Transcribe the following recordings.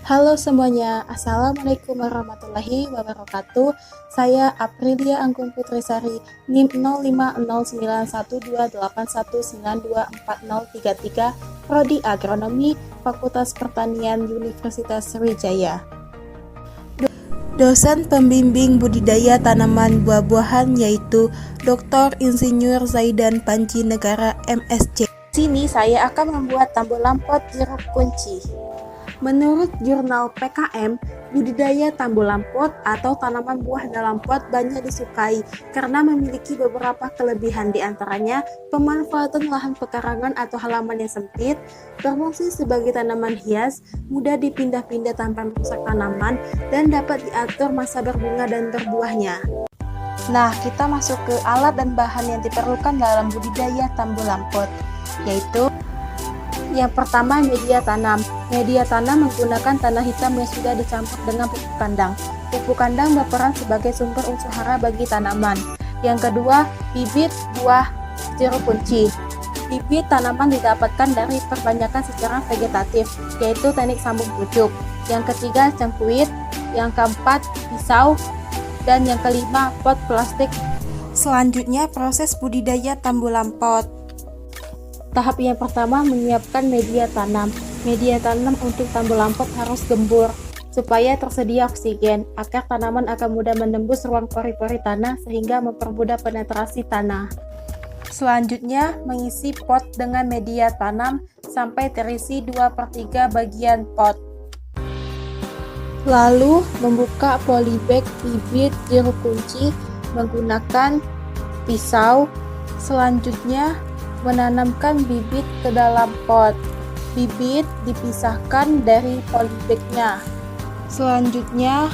Halo semuanya, Assalamualaikum warahmatullahi wabarakatuh. Saya Aprilia Anggun Putrisari, NIM 05091281924033, Prodi Agronomi, Fakultas Pertanian Universitas Sriwijaya. Dosen pembimbing budidaya tanaman buah-buahan yaitu Dr. Insinyur Zaidan Panji Negara MSc. Sini saya akan membuat tambul lampot jeruk kunci. Menurut jurnal PKM, budidaya tambul lampot atau tanaman buah dalam pot banyak disukai karena memiliki beberapa kelebihan, di antaranya pemanfaatan lahan pekarangan atau halaman yang sempit, berfungsi sebagai tanaman hias, mudah dipindah-pindah tanpa merusak tanaman, dan dapat diatur masa berbunga dan berbuahnya. Nah, kita masuk ke alat dan bahan yang diperlukan dalam budidaya tambul lampot, yaitu yang pertama, media tanam. Media tanam menggunakan tanah hitam yang sudah dicampur dengan pupuk kandang. Pupuk kandang berperan sebagai sumber unsur hara bagi tanaman. Yang kedua, bibit buah jeruk kunci. Bibit tanaman didapatkan dari perbanyakan secara vegetatif, yaitu teknik sambung pucuk. Yang ketiga, cengkuit. Yang keempat, pisau. Dan yang kelima, pot plastik. Selanjutnya, proses budidaya tambul lampot. Tahap yang pertama, menyiapkan media tanam. Media tanam untuk tambul lampot harus gembur, supaya tersedia oksigen. Akar tanaman akan mudah menembus ruang pori-pori tanah sehingga mempermudah penetrasi tanah. Selanjutnya, mengisi pot dengan media tanam sampai terisi 2/3 bagian pot. Lalu, membuka polybag bibit jeruk kunci menggunakan pisau. Selanjutnya, menanamkan bibit ke dalam pot. Bibit dipisahkan dari polybagnya. Selanjutnya,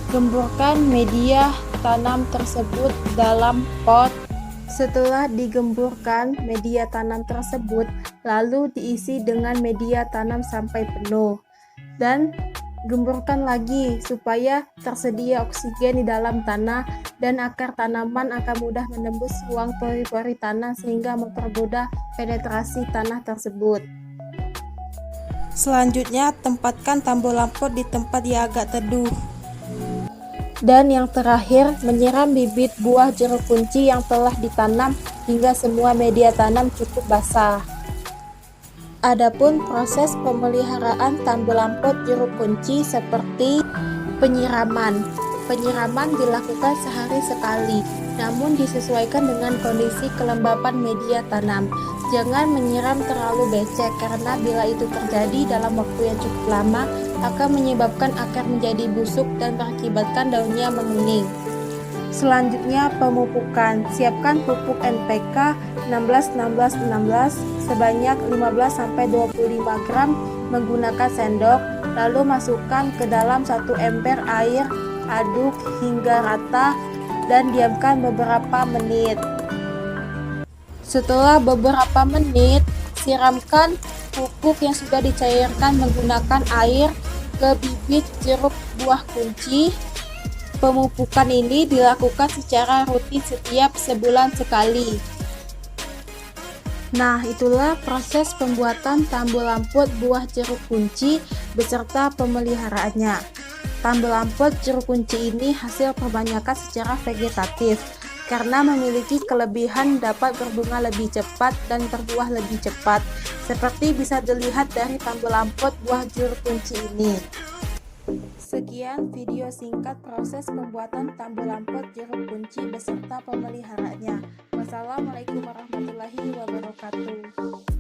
gemburkan media tanam tersebut dalam pot. Setelah digemburkan media tanam tersebut, lalu diisi dengan media tanam sampai penuh. Dan gemburkan lagi supaya tersedia oksigen di dalam tanah dan akar tanaman akan mudah menembus ruang pori-pori tanah sehingga mempermudah penetrasi tanah tersebut. Selanjutnya, tempatkan tambul lampot di tempat yang agak teduh. Dan yang terakhir, menyiram bibit buah jeruk kunci yang telah ditanam hingga semua media tanam cukup basah. Adapun proses pemeliharaan tambul lampot jeruk kunci seperti penyiraman. Penyiraman dilakukan sehari sekali, namun disesuaikan dengan kondisi kelembapan media tanam. Jangan menyiram terlalu becek karena bila itu terjadi dalam waktu yang cukup lama akan menyebabkan akar menjadi busuk dan mengakibatkan daunnya menguning. Selanjutnya, pemupukan. Siapkan pupuk NPK 16-16-16 sebanyak 15-25 gram menggunakan sendok, lalu masukkan ke dalam 1 ember air, aduk hingga rata dan diamkan beberapa menit. Setelah beberapa menit, siramkan pupuk yang sudah dicairkan menggunakan air ke bibit jeruk buah kunci. Pemupukan ini dilakukan secara rutin setiap sebulan sekali. Nah, itulah proses pembuatan tambul lampot buah jeruk kunci beserta pemeliharaannya. Tambul lampot jeruk kunci ini hasil perbanyakan secara vegetatif karena memiliki kelebihan dapat berbunga lebih cepat dan berbuah lebih cepat, seperti bisa dilihat dari tambul lampot buah jeruk kunci ini. Sekian video singkat proses pembuatan tambul lampot jeruk kunci beserta pemeliharaannya. Wassalamualaikum warahmatullahi wabarakatuh.